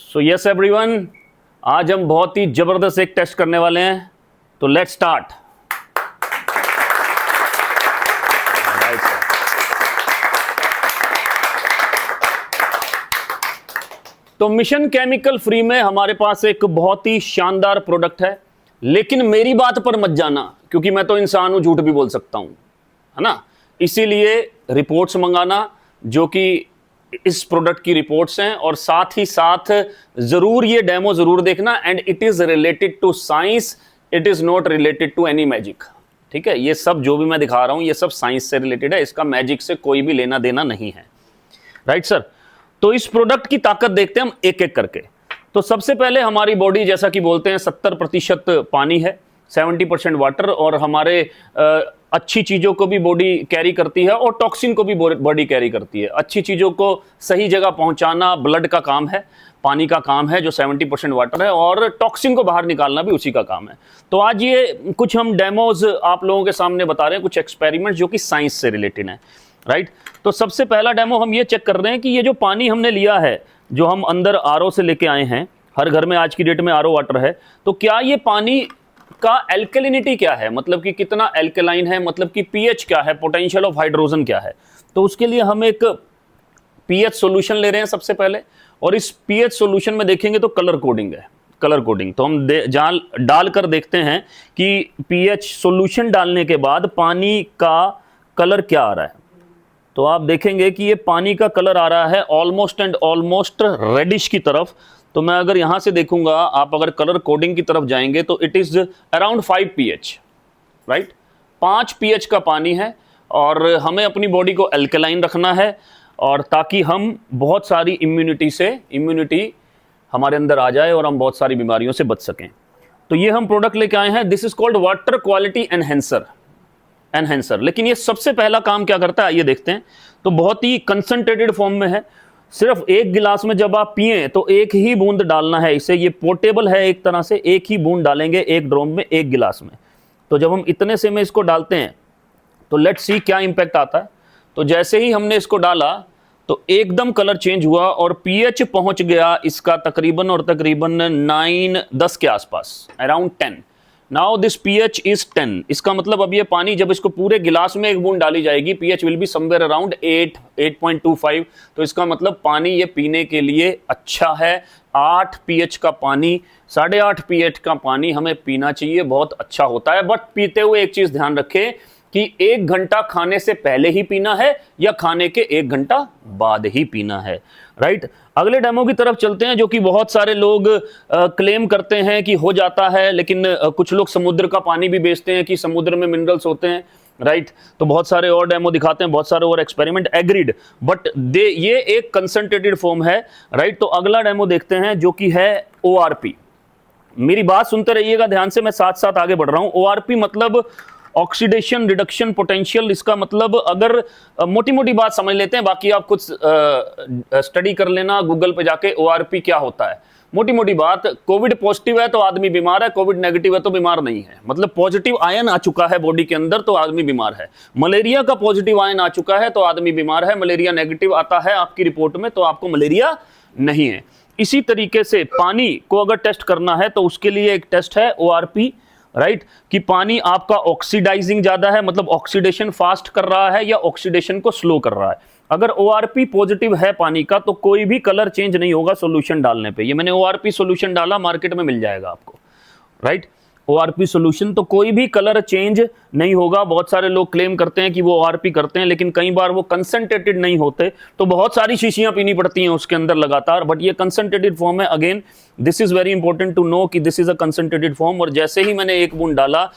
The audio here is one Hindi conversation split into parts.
सो यस एवरीवन, आज हम बहुत ही जबरदस्त एक टेस्ट करने वाले हैं, तो लेट्स स्टार्ट। तो मिशन केमिकल फ्री में हमारे पास एक बहुत ही शानदार प्रोडक्ट है, लेकिन मेरी बात पर मत जाना क्योंकि मैं तो इंसान हूं, झूठ भी बोल सकता हूं, है ना। इसीलिए रिपोर्ट्स मंगाना जो कि इस प्रोडक्ट की रिपोर्ट्स हैं, और साथ ही साथ जरूर ये डेमो जरूर देखना। And it is related to science, it is not related to any magic. ठीक है, ये सब जो भी मैं दिखा रहा हूं ये सब साइंस से रिलेटेड है, इसका मैजिक से कोई भी लेना देना नहीं है। राइट सर, तो इस प्रोडक्ट की ताकत देखते हैं हम एक एक करके। तो सबसे पहले हमारी बॉडी जैसा कि बोलते हैं 70% पानी है, 70% वाटर, और हमारे अच्छी चीज़ों को भी बॉडी कैरी करती है और टॉक्सिन को भी बॉडी कैरी करती है। अच्छी चीज़ों को सही जगह पहुंचाना ब्लड का काम है, पानी का काम है जो 70% वाटर है, और टॉक्सिन को बाहर निकालना भी उसी का काम है। तो आज ये कुछ हम डेमोज आप लोगों के सामने बता रहे हैं, कुछ एक्सपेरिमेंट जो कि साइंस से रिलेटेड है। राइट, तो सबसे पहला डेमो हम ये चेक कर रहे हैं कि ये जो पानी हमने लिया है, जो हम अंदर आरओ से लेके आए हैं, हर घर में आज की डेट में आरओ वाटर है, तो क्या ये पानी का एल्कलिनिटी क्या है, मतलब कि कितना एल्कलाइन है, मतलब कि पीएच क्या है, पोटेंशियल ऑफ हाइड्रोजन क्या है। तो उसके लिए हम एक पीएच सॉल्यूशन ले रहे हैं सबसे पहले, और इस पीएच सॉल्यूशन में देखेंगे तो कलर कोडिंग है। कलर कोडिंग तो हम डालकर देखते हैं कि पीएच सॉल्यूशन डालने के बाद पानी का कलर क्या आ रहा है। तो आप देखेंगे कि ये पानी का कलर आ रहा है ऑलमोस्ट एंड ऑलमोस्ट रेडिश की तरफ। तो मैं अगर यहां से देखूंगा, आप अगर कलर कोडिंग की तरफ जाएंगे तो it is around 5 pH। Right, 5 pH का पानी है, और हमें अपनी बॉडी को एल्कलाइन रखना है, और ताकि हम बहुत सारी इम्यूनिटी हमारे अंदर आ जाए और हम बहुत सारी बीमारियों से बच सकें। तो ये हम प्रोडक्ट लेके आए हैं, this is called water quality enhancer. लेकिन ये सबसे पहला काम क्या करता है ये देखते हैं। तो बहुत ही कंसंट्रेटेड फॉर्म में है, सिर्फ एक गिलास में जब आप पिए तो एक ही बूंद डालना है इसे। ये पोर्टेबल है एक तरह से, एक ही बूंद डालेंगे एक ड्रॉम में, एक गिलास में। तो जब हम इतने से में इसको डालते हैं तो लेट्स सी क्या इंपैक्ट आता है। तो जैसे ही हमने इसको डाला तो एकदम कलर चेंज हुआ, और पीएच पहुंच गया इसका तकरीबन 9-10 के आसपास, around 10। Now this pH is 10। इसका मतलब अब ये पानी जब इसको पूरे गिलास में एक बूंद डाली जाएगी, pH will be somewhere around 8.25। तो इसका मतलब पानी ये पीने के लिए अच्छा है। 8 pH का पानी, 8.5 pH का पानी हमें पीना चाहिए, बहुत अच्छा होता है। बट पीते हुए एक चीज ध्यान रखें कि 1 घंटा खाने से पहले ही पीना है या खाने के 1 घंटा बाद ही पीना है। राइट, अगले डेमो की तरफ चलते हैं, जो कि बहुत सारे लोग क्लेम करते हैं कि हो जाता है, लेकिन कुछ लोग समुद्र का पानी भी बेचते हैं कि समुद्र में मिनरल्स होते हैं। राइट, तो बहुत सारे और डेमो दिखाते हैं, बहुत सारे और एक्सपेरिमेंट, एग्रीड, बट ये एक कंसंट्रेटेड फॉर्म है। राइट, तो अगला डेमो देखते हैं जो कि है ओआरपी। मेरी बात सुनते रहिएगा ध्यान से, मैं साथ साथ आगे बढ़ रहा हूं। ओआरपी मतलब ऑक्सीडेशन रिडक्शन पोटेंशियल। इसका मतलब, अगर मोटी मोटी बात समझ लेते हैं, बाकी आप कुछ स्टडी कर लेना गूगल पे जाके ओआरपी क्या होता है। मोटी मोटी बात, कोविड पॉजिटिव है तो आदमी बीमार है, कोविड नेगेटिव है तो बीमार नहीं है। मतलब पॉजिटिव आयन आ चुका है बॉडी के अंदर तो आदमी बीमार है। मलेरिया का पॉजिटिव आयन आ चुका है तो आदमी बीमार है। मलेरिया नेगेटिव आता है आपकी रिपोर्ट में तो आपको मलेरिया नहीं है। इसी तरीके से पानी को अगर टेस्ट करना है तो उसके लिए एक टेस्ट है ओआरपी। राइट, कि पानी आपका ऑक्सीडाइजिंग ज्यादा है, मतलब ऑक्सीडेशन फास्ट कर रहा है या ऑक्सीडेशन को स्लो कर रहा है। अगर ओआरपी पॉजिटिव है पानी का तो कोई भी कलर चेंज नहीं होगा सॉल्यूशन डालने पे। ये मैंने ओआरपी सॉल्यूशन डाला, मार्केट में मिल जाएगा आपको। राइट, ओआरपी सॉल्यूशन, तो कोई भी कलर चेंज नहीं होगा। बहुत सारे लोग क्लेम करते हैं कि वो ओआरपी करते हैं, लेकिन कई बार वो कंसंट्रेटेड नहीं होते, तो बहुत सारी शीशियां पीनी पड़ती हैं उसके अंदर लगातार। बट ये कंसंट्रेटेड फॉर्म है। Again this is very important to know कि this is a concentrated form. और जैसे ही मैंने एक बूंद डाला,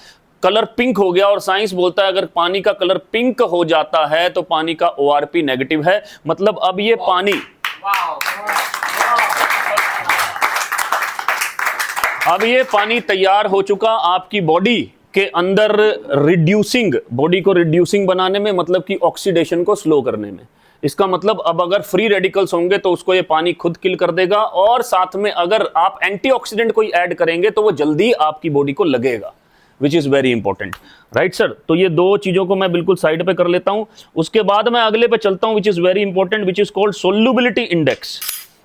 कलर पिंक हो गया, और साइंस बोलता है अगर पानी का कलर पिंक हो जाता है तो पानी का ओआरपी नेगेटिव है। मतलब अब ये पानी तैयार हो चुका आपकी बॉडी के अंदर रिड्यूसिंग, बॉडी को रिड्यूसिंग बनाने में, मतलब कि ऑक्सीडेशन को स्लो करने में। इसका मतलब अब अगर फ्री रेडिकल्स होंगे तो उसको ये पानी खुद किल कर देगा, और साथ में अगर आप एंटीऑक्सीडेंट कोई ऐड करेंगे तो वो जल्दी आपकी बॉडी को लगेगा, which is very important. Right sir, तो ये दो चीजों को मैं बिल्कुल साइड पे कर लेता हूं। उसके बाद मैं अगले पे चलता हूं, which is very important, which is called solubility index.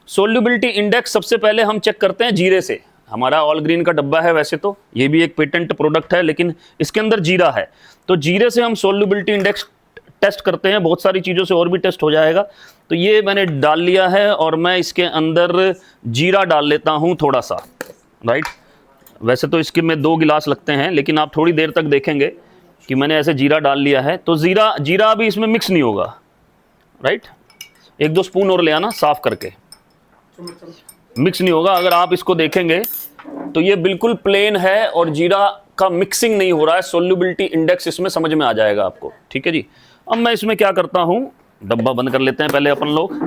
Solubility index सबसे पहले हम चेक करते हैं जीरे से। हमारा ऑल ग्रीन का डब्बा है, वैसे तो ये भी एक पेटेंट प्रोडक्ट है, लेकिन इसके अंदर जीरा है, तो जीरे से हम सोल्यूबिलिटी इंडेक्स टेस्ट करते हैं। बहुत सारी चीज़ों से और भी टेस्ट हो जाएगा। तो ये मैंने डाल लिया है और मैं इसके अंदर जीरा डाल लेता हूँ थोड़ा सा, राइट। वैसे तो इसके में 2 गिलास लगते हैं, लेकिन आप थोड़ी देर तक देखेंगे कि मैंने ऐसे जीरा डाल लिया है। तो जीरा अभी इसमें मिक्स नहीं होगा, राइट। 1-2 स्पून और ले आना साफ करके, मिक्स नहीं होगा। अगर आप इसको देखेंगे तो ये बिल्कुल प्लेन है और जीरा का मिक्सिंग नहीं हो रहा है। सोल्यूबिलिटी इंडेक्स इसमें समझ में आ जाएगा आपको, ठीक है जी। अब मैं इसमें क्या करता हूँ, डब्बा बंद कर लेते हैं पहले अपन लोग,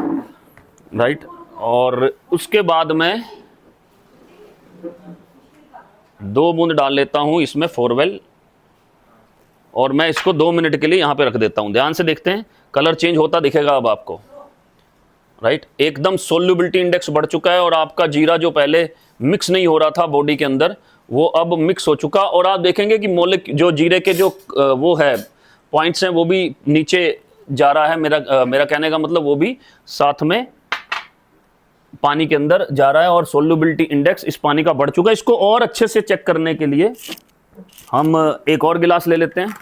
राइट। और उसके बाद मैं 2 बूंद डाल लेता हूँ इसमें फोरवेल, और मैं इसको 2 मिनट के लिए यहाँ पे रख देता हूँ। ध्यान से देखते हैं, कलर चेंज होता दिखेगा अब आपको, राइट। एकदम सोल्यूबिलिटी इंडेक्स बढ़ चुका है और आपका जीरा जो पहले मिक्स नहीं हो रहा था बॉडी के अंदर, वो अब मिक्स हो चुका। और आप देखेंगे कि जो जीरे के जो वो है पॉइंट्स हैं वो भी नीचे जा रहा है। मेरा कहने का मतलब वो भी साथ में पानी के अंदर जा रहा है और सोल्यूबिलिटी इंडेक्स इस पानी का बढ़ चुका है। इसको और अच्छे से चेक करने के लिए हम एक और गिलास ले लेते हैं।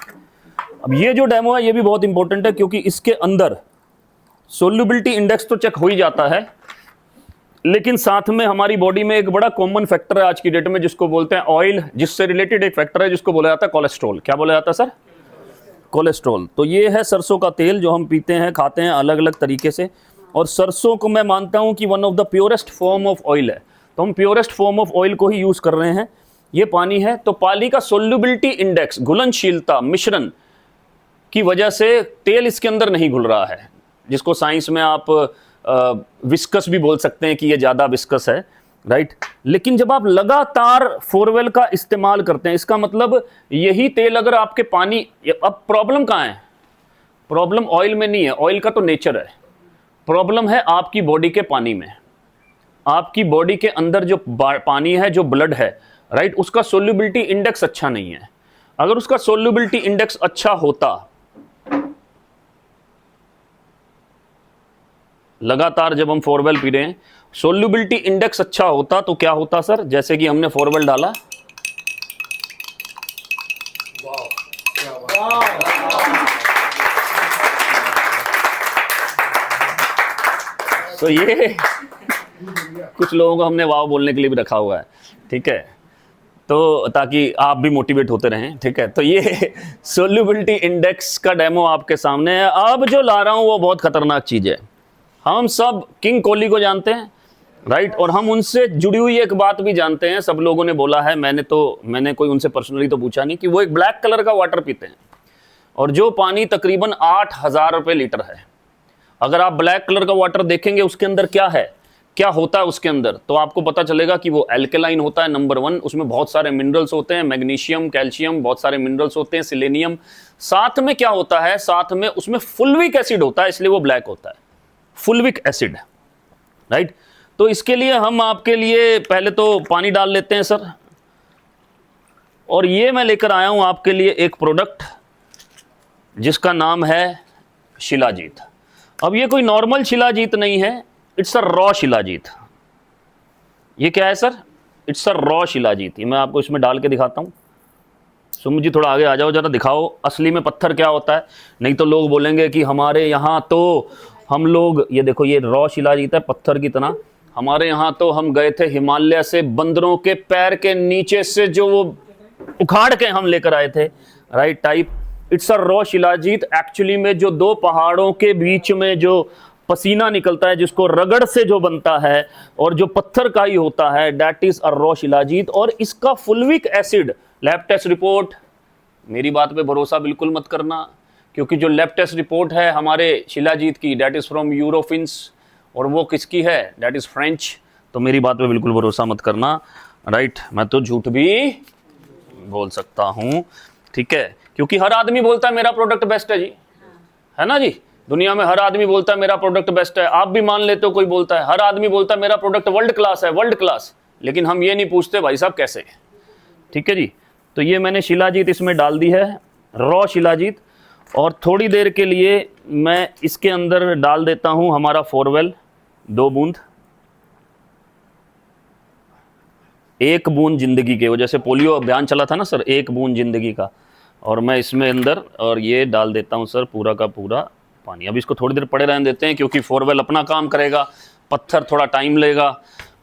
अब ये जो डेमो है ये भी बहुत इंपॉर्टेंट है, क्योंकि इसके अंदर सोल्यूबिलिटी इंडेक्स तो चेक हो ही जाता है, लेकिन साथ में हमारी बॉडी में एक बड़ा कॉमन फैक्टर है आज की डेट में, जिसको बोलते हैं ऑयल, जिससे रिलेटेड एक फैक्टर है जिसको बोला जाता है कोलेस्ट्रॉल। क्या बोला जाता है सर? कोलेस्ट्रॉल। तो ये है सरसों का तेल जो हम पीते हैं, खाते हैं अलग अलग तरीके से। और सरसों को मैं मानता हूं कि one of the purest form of oil है, तो हम प्योरेस्ट फॉर्म ऑफ ऑयल को ही यूज कर रहे हैं। ये पानी है, तो पानी का सोल्यूबिलिटी इंडेक्स, घुलनशीलता, मिश्रण की वजह से तेल इसके अंदर नहीं घुल रहा है, जिसको साइंस में आप विस्कस भी बोल सकते हैं कि ये ज़्यादा विस्कस है, राइट। लेकिन जब आप लगातार फोरवेल का इस्तेमाल करते हैं, इसका मतलब यही तेल अगर आपके पानी, अब प्रॉब्लम कहाँ है? प्रॉब्लम ऑयल में नहीं है, ऑयल का तो नेचर है। प्रॉब्लम है आपकी बॉडी के पानी में। आपकी बॉडी के अंदर जो पानी है, जो ब्लड है, राइट, उसका सोल्यूबिलिटी इंडेक्स अच्छा नहीं है। अगर उसका सोल्यूबिलिटी इंडेक्स अच्छा होता, लगातार जब हम फोरवेल पी रहे हैं, सोल्यूबिलिटी इंडेक्स अच्छा होता तो क्या होता सर? जैसे कि हमने फोरवेल डाला, तो ये कुछ लोगों को हमने वाव बोलने के लिए भी रखा हुआ है, ठीक है, तो ताकि आप भी मोटिवेट होते रहें, ठीक है। तो ये सोल्यूबिलिटी इंडेक्स का डेमो आपके सामने है। अब जो ला रहा हूं वो बहुत खतरनाक चीज है। हम सब किंग कोहली को जानते हैं, राइट, और हम उनसे जुड़ी हुई एक बात भी जानते हैं। सब लोगों ने बोला है, मैंने कोई उनसे पर्सनली तो पूछा नहीं, कि वो एक ब्लैक कलर का वाटर पीते हैं, और जो पानी तकरीबन 8,000 रुपये लीटर है। अगर आप ब्लैक कलर का वाटर देखेंगे उसके अंदर क्या है, क्या होता है उसके अंदर, तो आपको पता चलेगा कि वो एल्केलाइन होता है, नंबर 1। उसमें बहुत सारे मिनरल्स होते हैं, मैग्नीशियम, कैल्शियम, बहुत सारे मिनरल्स होते हैं, सिलेनियम। साथ में क्या होता है, साथ में उसमें फुल्विक एसिड होता है, इसलिए वो ब्लैक होता है, फुल्विक एसिड, राइट। तो इसके लिए हम आपके लिए पहले तो पानी डाल लेते हैं सर, और ये मैं लेकर आया हूं आपके लिए एक प्रोडक्ट जिसका नाम है शिलाजीत। अब ये कोई नॉर्मल शिलाजीत नहीं है, इट्स अ रॉ शिलाजीत। ये क्या है sir? It's a raw shilajit. ये मैं आपको इसमें डाल के दिखाता हूँ। सुमित जी थोड़ा आगे आ जाओ, जरा दिखाओ असली में पत्थर क्या होता है, नहीं तो लोग बोलेंगे कि हमारे यहाँ तो हम लोग, ये देखो ये रॉ शिलाजीत है पत्थर की तरह। हमारे यहाँ तो हम गए थे हिमालय से, बंदरों के पैर के नीचे से जो वो उखाड़ के हम लेकर आए थे, right type. It's a raw shilajit. Actually में जो 2 पहाड़ों के बीच में जो पसीना निकलता है, जिसको रगड़ से जो बनता है और जो पत्थर का ही होता है, that is a raw shilajit. और इसका fulvic acid, lab test report, मेरी बात पे भरोसा बिल्कुल मत करना, क्योंकि जो लैब टेस्ट रिपोर्ट है हमारे शिलाजीत की, दैट इज फ्रॉम यूरोफिन्स, और वो किसकी है, दैट इज फ्रेंच। तो मेरी बात पे बिल्कुल भरोसा मत करना, राइट। मैं तो झूठ भी बोल सकता हूं, ठीक है, क्योंकि हर आदमी बोलता है मेरा प्रोडक्ट बेस्ट है जी, है ना जी। दुनिया में हर आदमी बोलता है मेरा प्रोडक्ट बेस्ट है, आप भी मान लेते हो, कोई बोलता है, हर आदमी बोलता है मेरा प्रोडक्ट वर्ल्ड क्लास है, वर्ल्ड क्लास। लेकिन हम ये नहीं पूछते भाई साहब कैसे, ठीक है जी। तो ये मैंने शिलाजीत इसमें डाल दी है, रॉ शिलाजीत, और थोड़ी देर के लिए मैं इसके अंदर डाल देता हूं हमारा फोरवेल, 2 बूंद, एक बूंद जिंदगी के, वो जैसे पोलियो अभियान चला था ना सर, एक बूंद जिंदगी का, और मैं इसमें अंदर और ये डाल देता हूँ सर पूरा का पूरा पानी। अब इसको थोड़ी देर पड़े रहने देते हैं क्योंकि फोरवेल अपना काम करेगा, पत्थर थोड़ा टाइम लेगा,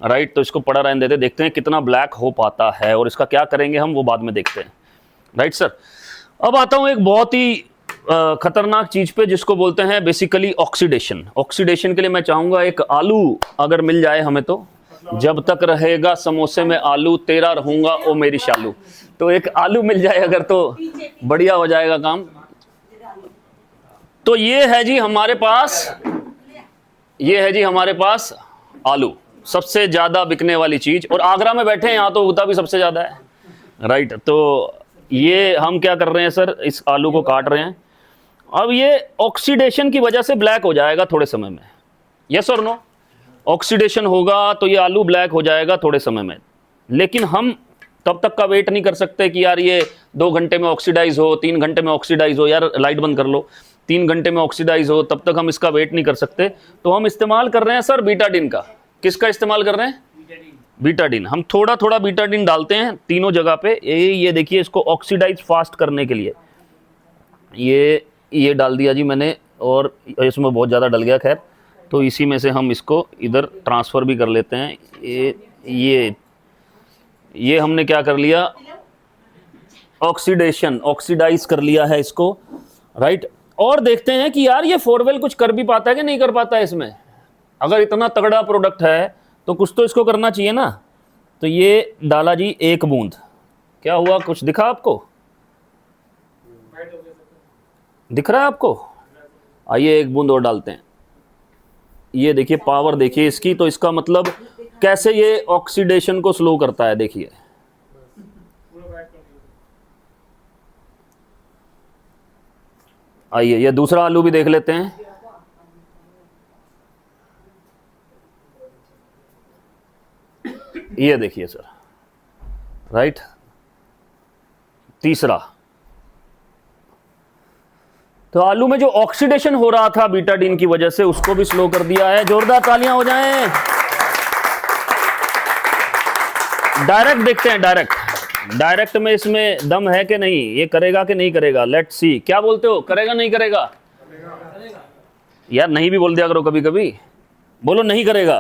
राइट। तो इसको पड़ा रहने देते, देखते हैं कितना ब्लैक हो पाता है और इसका क्या करेंगे हम वो बाद में देखते हैं, राइट सर। अब आता हूँ एक बहुत ही खतरनाक चीज पे जिसको बोलते हैं बेसिकली ऑक्सीडेशन। ऑक्सीडेशन के लिए मैं चाहूंगा एक आलू अगर मिल जाए हमें तो, जब तक रहेगा समोसे में आलू तेरा रहूंगा ओ मेरी शालू। तो एक आलू मिल जाए अगर तो बढ़िया हो जाएगा काम। तो ये है जी हमारे पास, ये है जी हमारे पास आलू, सबसे ज्यादा बिकने वाली चीज, और आगरा में बैठे हैं, यहां तो उगता भी सबसे ज्यादा है, राइट। तो ये हम क्या कर रहे हैं सर, इस आलू को काट रहे हैं। अब ये ऑक्सीडेशन की वजह से ब्लैक हो जाएगा थोड़े समय में, यस और नो। ऑक्सीडेशन होगा तो ये आलू ब्लैक हो जाएगा थोड़े समय में, लेकिन हम तब तक का वेट नहीं कर सकते कि यार ये 2 घंटे में ऑक्सीडाइज हो, 3 घंटे में ऑक्सीडाइज हो, यार लाइट बंद कर लो, 3 घंटे में ऑक्सीडाइज हो, तब तक हम इसका वेट नहीं कर सकते। तो हम इस्तेमाल कर रहे हैं सर बीटाडीन का। किसका इस्तेमाल कर रहे हैं? बीटाडीन। हम थोड़ा थोड़ा बीटाडीन डालते हैं तीनों जगह पे। ये देखिए, इसको ऑक्सीडाइज फास्ट करने के लिए ये डाल दिया जी मैंने, और इसमें बहुत ज़्यादा डल गया, खैर। तो इसी में से हम इसको इधर ट्रांसफ़र भी कर लेते हैं। ये हमने क्या कर लिया, ऑक्सीडाइज कर लिया है इसको, राइट। और देखते हैं कि यार ये फोरवेल कुछ कर भी पाता है कि नहीं कर पाता है इसमें। अगर इतना तगड़ा प्रोडक्ट है तो कुछ तो इसको करना चाहिए ना। तो ये डाला जी 1 बूंद, क्या हुआ, कुछ दिखा आपको? दिख रहा है आपको? आइए 1 बूंद और डालते हैं। ये देखिए पावर देखिए इसकी, तो इसका मतलब कैसे ये ऑक्सीडेशन को स्लो करता है, देखिए। आइए ये दूसरा आलू भी देख लेते हैं। ये देखिए सर, राइट। तीसरा, तो आलू में जो ऑक्सीडेशन हो रहा था बीटाडीन की वजह से, उसको भी स्लो कर दिया है। जोरदार तालियां हो जाएं। डायरेक्ट देखते हैं, डायरेक्ट में इसमें दम है कि नहीं, ये करेगा कि नहीं करेगा, लेट्स सी। क्या बोलते हो, करेगा नहीं करेगा? यार नहीं भी बोल दिया करो कभी कभी, बोलो नहीं करेगा,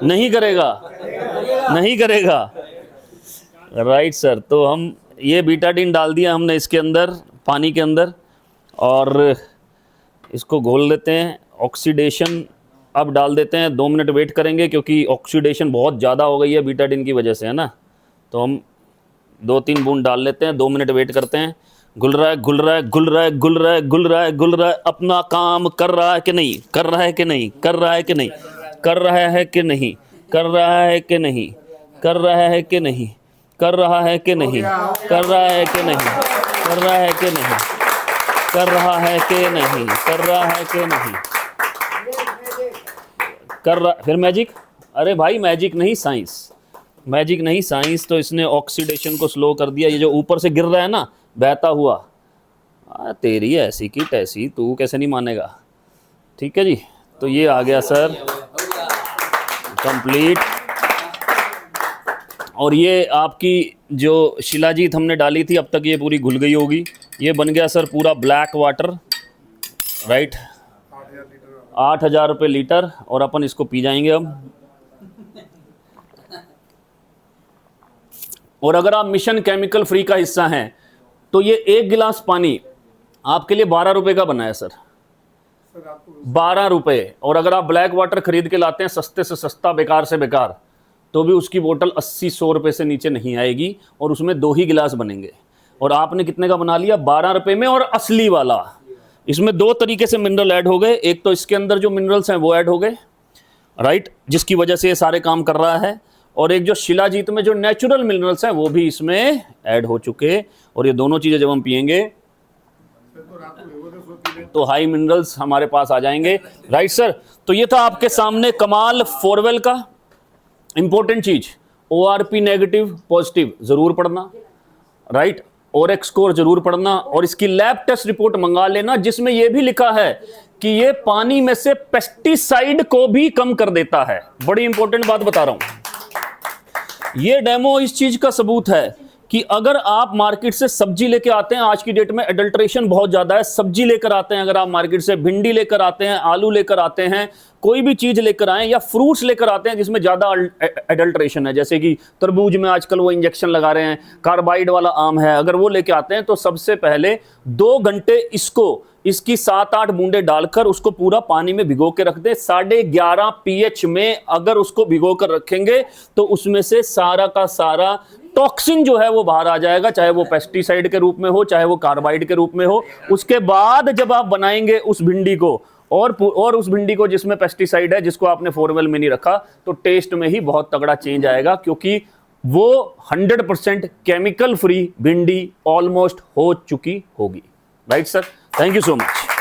नहीं करेगा, नहीं करेगा, राइट सर। तो हम ये बीटाडीन डाल दिया हमने इसके अंदर, पानी के अंदर, और इसको घोल लेते हैं। ऑक्सीडेशन अब डाल देते हैं, 2 मिनट वेट करेंगे क्योंकि ऑक्सीडेशन बहुत ज़्यादा हो गई है बीटाडीन की वजह से, है ना। तो हम 2-3 बूंद डाल लेते हैं, 2 मिनट वेट करते हैं। घुल रहा है, घुल रहा है, घुल रहा है, घुल रहा है, घुल रहा है, घुल रहा है, अपना काम कर रहा है कि नहीं, कर रहा है कि नहीं, कर रहा है कि नहीं, कर रहा है कि नहीं, कर रहा है कि नहीं, कर रहा है कि नहीं, कर रहा है कि नहीं, कर रहा है कि नहीं, कर रहा है कि नहीं, कर रहा है कि नहीं, कर रहा है कि नहीं, कर रहा। फिर मैजिक, अरे भाई मैजिक नहीं साइंस, मैजिक नहीं साइंस। तो इसने ऑक्सीडेशन को स्लो कर दिया। ये जो ऊपर से गिर रहा है ना बहता हुआ, तेरी ऐसी की तैसी, तू कैसे नहीं मानेगा। ठीक है जी, तो ये आ गया सर कंप्लीट। और ये आपकी जो शिलाजीत हमने डाली थी, अब तक ये पूरी घुल गई होगी। ये बन गया सर पूरा ब्लैक वाटर, राइट। 8,000 रुपये लीटर, और अपन इसको पी जाएंगे अब। और अगर आप मिशन केमिकल फ्री का हिस्सा हैं तो ये 1 गिलास पानी आपके लिए 12 रुपए का बना है सर, 12 रुपए। और अगर आप ब्लैक वाटर खरीद के लाते हैं सस्ते से सस्ता, बेकार से बेकार, तो भी उसकी बोतल 80-100 रुपए से नीचे नहीं आएगी, और उसमें 2 ही गिलास बनेंगे। और आपने कितने का बना लिया? 12 रुपए में। और असली वाला, इसमें 2 तरीके से मिनरल ऐड हो गए। एक तो इसके अंदर जो मिनरल्स हैं वो ऐड हो गए, राइट, जिसकी वजह से ये सारे काम कर रहा है। और एक जो शिलाजीत में जो नेचुरल मिनरल्स हैं वो भी इसमें ऐड हो चुके। और ये दोनों चीज़ें जब हम पियेंगे तो हाई मिनरल्स हमारे पास आ जाएंगे, राइट सर। तो ये था आपके सामने कमाल फोरवेल का। इंपॉर्टेंट चीज, ORP नेगेटिव पॉजिटिव जरूर पढ़ना, राइट। OREX स्कोर जरूर पढ़ना, और इसकी लैब टेस्ट रिपोर्ट मंगा लेना जिसमें यह भी लिखा है कि ये पानी में से पेस्टिसाइड को भी कम कर देता है। बड़ी इंपॉर्टेंट बात बता रहा हूं। ये डेमो इस चीज का सबूत है कि अगर आप मार्केट से सब्जी लेके आते हैं, आज की डेट में एडल्ट्रेशन बहुत ज्यादा है, सब्जी लेकर आते हैं, अगर आप मार्केट से भिंडी लेकर आते हैं, आलू लेकर आते हैं, कोई भी चीज लेकर आए या फ्रूट्स लेकर आते हैं जिसमें ज्यादा एडल्ट्रेशन है, जैसे कि तरबूज में आजकल वो इंजेक्शन लगा रहे हैं, कार्बाइड वाला आम है, अगर वो लेके आते हैं तो सबसे पहले 2 घंटे इसकी 7-8 बूंदे डालकर उसको पूरा पानी में भिगो के रख दे। 11.5 pH में अगर उसको भिगो कर रखेंगे तो उसमें से सारा का सारा टॉक्सिन जो है वो बाहर आ जाएगा, चाहे वो पेस्टिसाइड के रूप में हो, चाहे वो कार्बाइड के रूप में हो। उसके बाद जब आप बनाएंगे उस भिंडी को और उस भिंडी को जिसमें पेस्टिसाइड है, जिसको आपने 4 वेल में नहीं रखा, तो टेस्ट में ही बहुत तगड़ा चेंज आएगा, क्योंकि वो 100% केमिकल फ्री भिंडी ऑलमोस्ट हो चुकी होगी। Right sir, thank you so much.